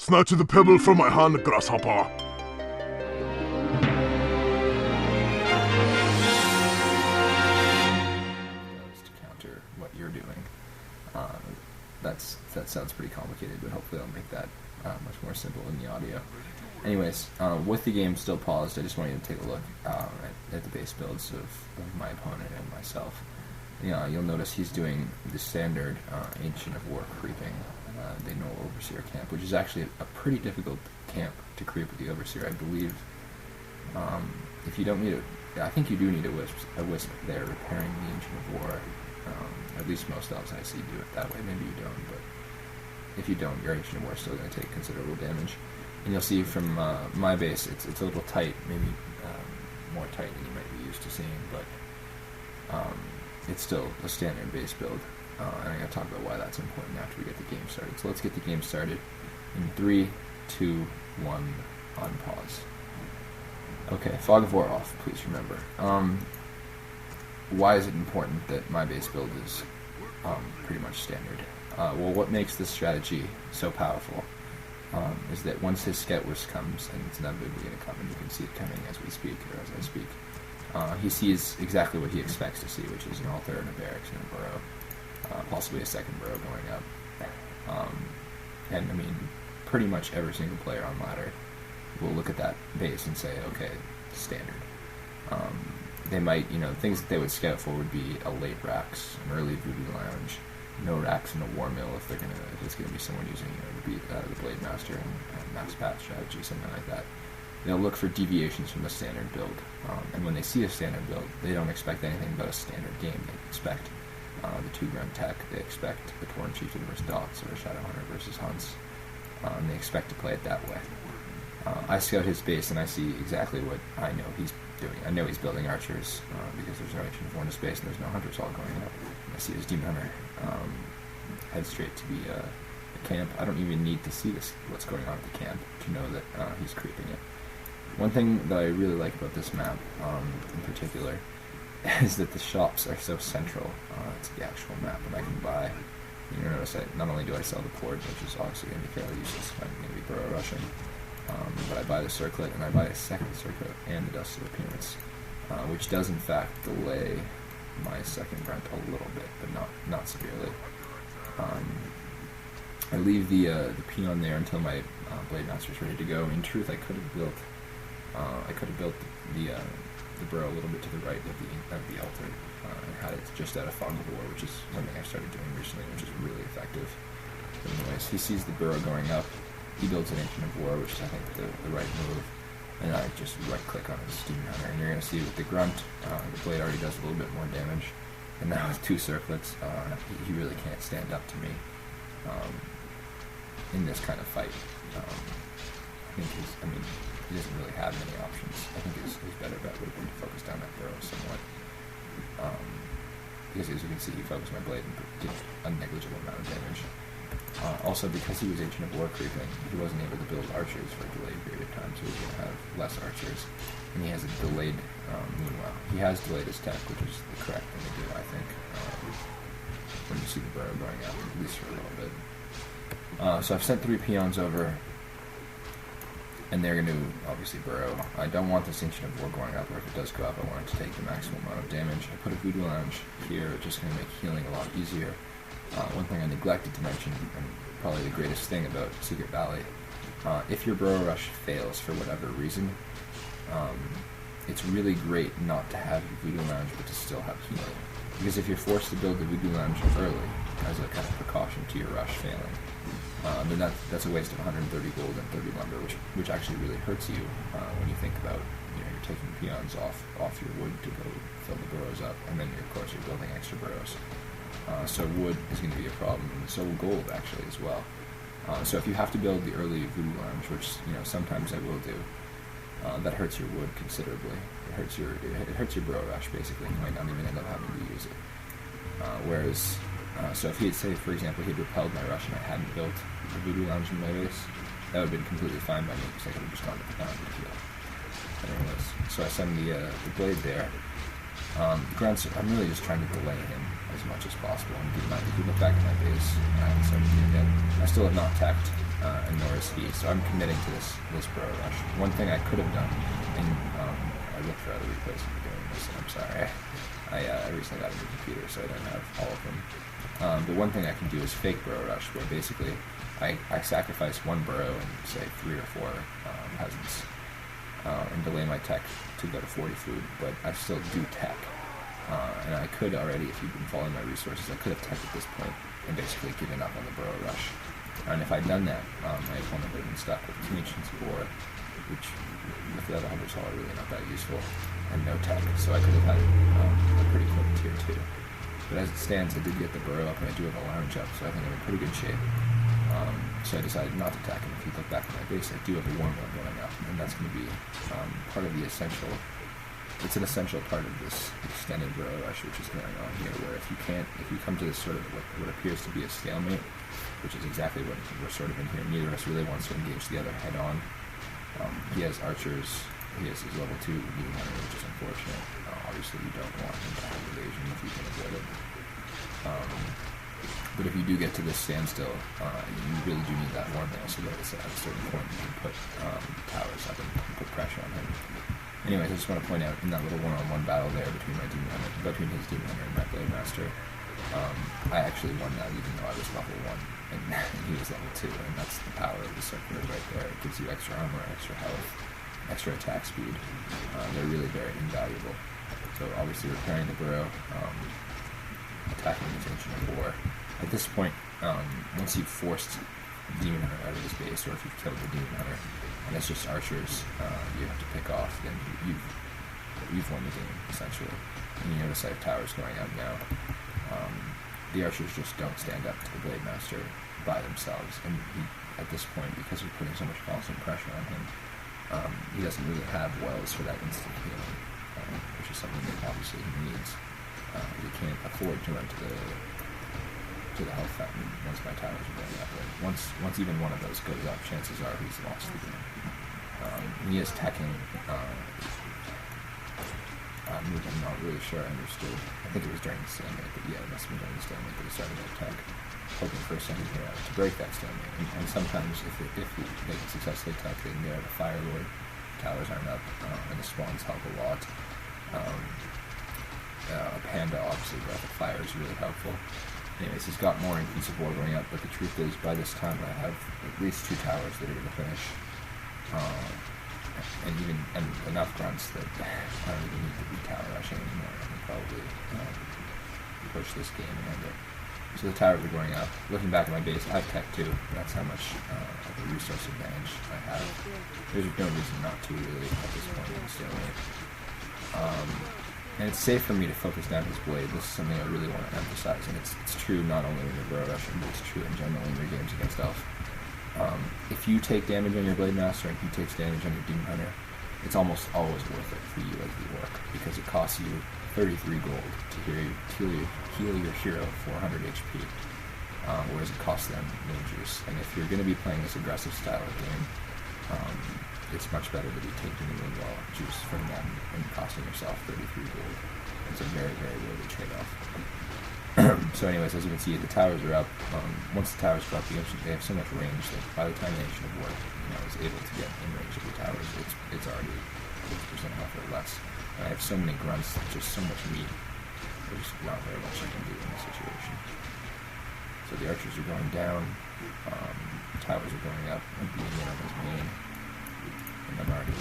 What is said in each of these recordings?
Snatch the pebble from my hand, grasshopper. To counter what you're doing. That sounds pretty complicated, but hopefully I'll make that much more simple in the audio. Anyways, with the game still paused, I just want you to take a look at the base builds of my opponent and myself. You'll notice he's doing the standard Ancient of War creeping, the No Overseer camp, which is actually a pretty difficult camp to creep with the Overseer, I believe. If you don't need I think you do need a wisp there repairing the Ancient of War. At least most elves I see do it that way. Maybe you don't, but if you don't, your Ancient of War is still going to take considerable damage. And you'll see from my base, it's a little tight, maybe more tight than you might be used to seeing, but it's still a standard base build. And I'm going to talk about why that's important after we get the game started. So let's get the game started in 3, 2, 1, on pause. Okay, Fog of War off, please remember. Why is it important that my base build is pretty much standard? Well, what makes this strategy so powerful is that once his Scout Wisp comes, and it's inevitably going to come, and you can see it coming as we speak, or as I speak, he sees exactly what he expects to see, which is an altar and a barracks and a burrow, possibly a second burrow going up. And I mean, pretty much every single player on ladder will look at that base and say, okay, standard. They might, things that they would scout for would be a late Rax, an early Voodoo Lounge, no Rax and a War Mill if it's gonna be someone using the Blade Master and Max Path strategy, something like that. They'll look for deviations from the standard build, and when they see a standard build, they don't expect anything but a standard game. They expect the 2-grunt tech, they expect the Torn Chieftain versus Dots or a Shadow Hunter versus Hunts, and they expect to play it that way. I scout his base and I see exactly what I know he's doing. I know he's building archers because there's no Ancient of War in his base and there's no Hunters all going up. I see his Demon Hunter head straight to be a camp. I don't even need to see what's going on at the camp to know that he's creeping it. One thing that I really like about this map in particular is that the shops are so central to the actual map, and I can buy. You'll notice that not only do I sell the port, which is obviously going to be fairly useless if I'm going to be burrow rushing, but I buy the circlet, and I buy a second circlet and the Dust of Appearance, which does in fact delay my second grunt a little bit, but not severely. I leave the peon there until my Blade Master is ready to go. In truth, I could have built the burrow a little bit to the right of the altar, and had it just out of Fog of War, which is something I started doing recently, which is really effective. But anyways, he sees the burrow going up. He builds an Ancient of War, which is, I think, the right move. And I just right-click on his Demon Hunter. And you're going to see with the grunt, the blade already does a little bit more damage. And now with 2 circlets, he really can't stand up to me in this kind of fight. He doesn't really have many options. I think his better bet would have been to focus down that burrow somewhat. Because as you can see, he focused my blade and did a negligible amount of damage. Also, because he was Ancient of War creeping, he wasn't able to build archers for a delayed period of time, so he's going to have less archers. And he has a delayed, meanwhile. He has delayed his tech, which is the correct thing to do, I think, when you see the burrow going up, at least for a little bit. So I've sent 3 peons over, and they're going to obviously burrow. I don't want this Ancient of War going up, or if it does go up, I want it to take the maximum amount of damage. I put a Voodoo Lounge here, which is going to make healing a lot easier. One thing I neglected to mention, and probably the greatest thing about Secret Valley, if your burrow rush fails for whatever reason, it's really great not to have your Voodoo Lounge, but to still have healing. Because if you're forced to build the Voodoo Lounge early, as a kind of precaution to your rush failing, then that's a waste of 130 gold and 30 lumber, which actually really hurts you when you think about, you're taking peons off your wood to go fill the burrows up, and then of course you're building extra burrows. So wood is going to be a problem, and so will gold actually as well. So if you have to build the early Voodoo Lounge, which sometimes I will do, that hurts your wood considerably. It hurts your burrow rush basically. You might not even end up having to use it. Whereas, so if he had, say for example, he had repelled my rush and I hadn't built a Voodoo Lounge in my base, that would have been completely fine by me because I could have just gone to the ground to heal. Anyways, so I send the blade there. Grunts, I'm really just trying to delay him as much as possible. And if you look back at my base, I haven't started yet. I still have not teched, and nor has XP, so I'm committing to this burrow rush. One thing I could have done, and I looked for other replays for doing this, and I'm sorry, I recently got a new computer, so I don't have all of them. But one thing I can do is fake burrow rush, where basically I sacrifice one burrow and say 3 or 4 peasants, and delay my tech to go to 40 food, but I still do tech. And I could already, if you've been following my resources, I could have teched at this point and basically given up on the burrow rush. And if I'd done that, my opponent would have been stuck with Commission's War, which with the other hunters are really not that useful, and no tech, so I could have had a pretty quick tier 2. But as it stands, I did get the burrow up, and I do have a lounge up, so I think I'm in pretty good shape. So I decided not to attack, and if you look back at my base, I do have a warm one going up, and that's going to be part of the essential. It's an essential part of this extended burrow rush, which is going on here, where if you come to this sort of what appears to be a stalemate, which is exactly what we're sort of in here, neither of us really wants to engage the other head on. He has archers, he has his level 2 new hunter, which is unfortunate. Obviously you don't want him to have evasion if you can avoid it. But if you do get to this standstill, you really do need that warm nail, so that at a certain point you can put towers up and put pressure on him. Anyways, I just want to point out in that little one-on-one battle there between his demon hunter and my blade master, I actually won that even though I was level 1 and he was level 2, and that's the power of the circular right there. It gives you extra armor, extra health, extra attack speed. They're really very invaluable. So obviously repairing the burrow, attacking his Ancient of War. At this point, once you've forced the demon hunter out of his base, or if you've killed the demon hunter, and it's just archers you have to pick off, then you've won the game, essentially. And you notice I have towers going out now. The archers just don't stand up to the blade master by themselves, and at this point, because we're putting so much constant pressure on him, he doesn't really have wells for that instant healing, which is something that obviously he needs. He can't afford to run to the health fountain once my towers are going up. Once even one of those goes up, chances are he's lost the game. He is teching. I'm not really sure I understood. I think it was during the stalemate, but yeah, it must have been during the stalemate that he started to attack, hoping for a second hero to break that stalemate. And sometimes, if they can successfully attack, they can get out a Fire Lord. Towers aren't up, and the spawns help a lot. A Panda, obviously, Breath of Fire is really helpful. Anyways, he's got more Increase of War going up, but the truth is, by this time, I have at least 2 towers that are going to finish. And enough grunts that I don't even need to be tower rushing anymore. I can probably push this game and end it. So the towers are going up. Looking back at my base, I have tech too. That's how much of a resource advantage I have. There's no reason not to really at this point in the stalemate. And it's safe for me to focus down his blade. This is something I really want to emphasize, and it's true not only when you're burrow rushing, but it's true in general in your games against elf. If you take damage on your blade master and he takes damage on your demon hunter, it's almost always worth it for you as the orc, because it costs you 33 gold to heal your hero 400 HP, whereas it costs them no juice. And if you're going to be playing this aggressive style of game, it's much better to be taking the wall juice from them and costing yourself 33 gold. It's a very, very worthy trade-off. So anyways, as you can see, the towers are up. Once the towers go up, they have so much range that by the time the Ancient of War is able to get in range of the towers, it's already 50% health or less. And I have so many grunts, just so much meat. There's not very much you can do in this situation. So the archers are going down, towers are going up, and being in on his main. And I'm already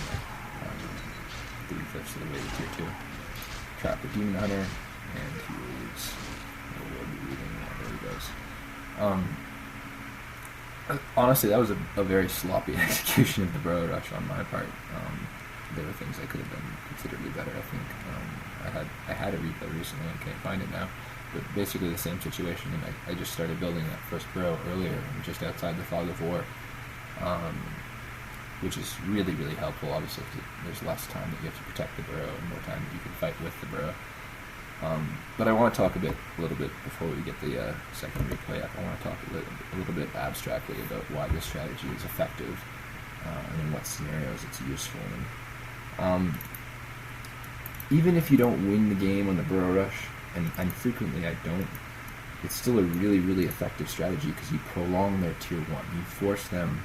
3/5 of the way to tier 2. Trap the demon hunter, and he leaves. There he goes. Honestly, that was a very sloppy execution of the burrow rush on my part. There were things I could have done considerably better, I think. I had a replay recently, I can't find it now, but basically the same situation, and I just started building that first burrow earlier, just outside the Fog of War, which is really, really helpful. Obviously, there's less time that you have to protect the burrow, and more time that you can fight with the burrow. But I want to talk a little bit before we get the second replay up. I want to talk a little bit abstractly about why this strategy is effective and in what scenarios it's useful in. Even if you don't win the game on the burrow rush, and frequently I don't, it's still a really, really effective strategy because you prolong their tier 1. You force them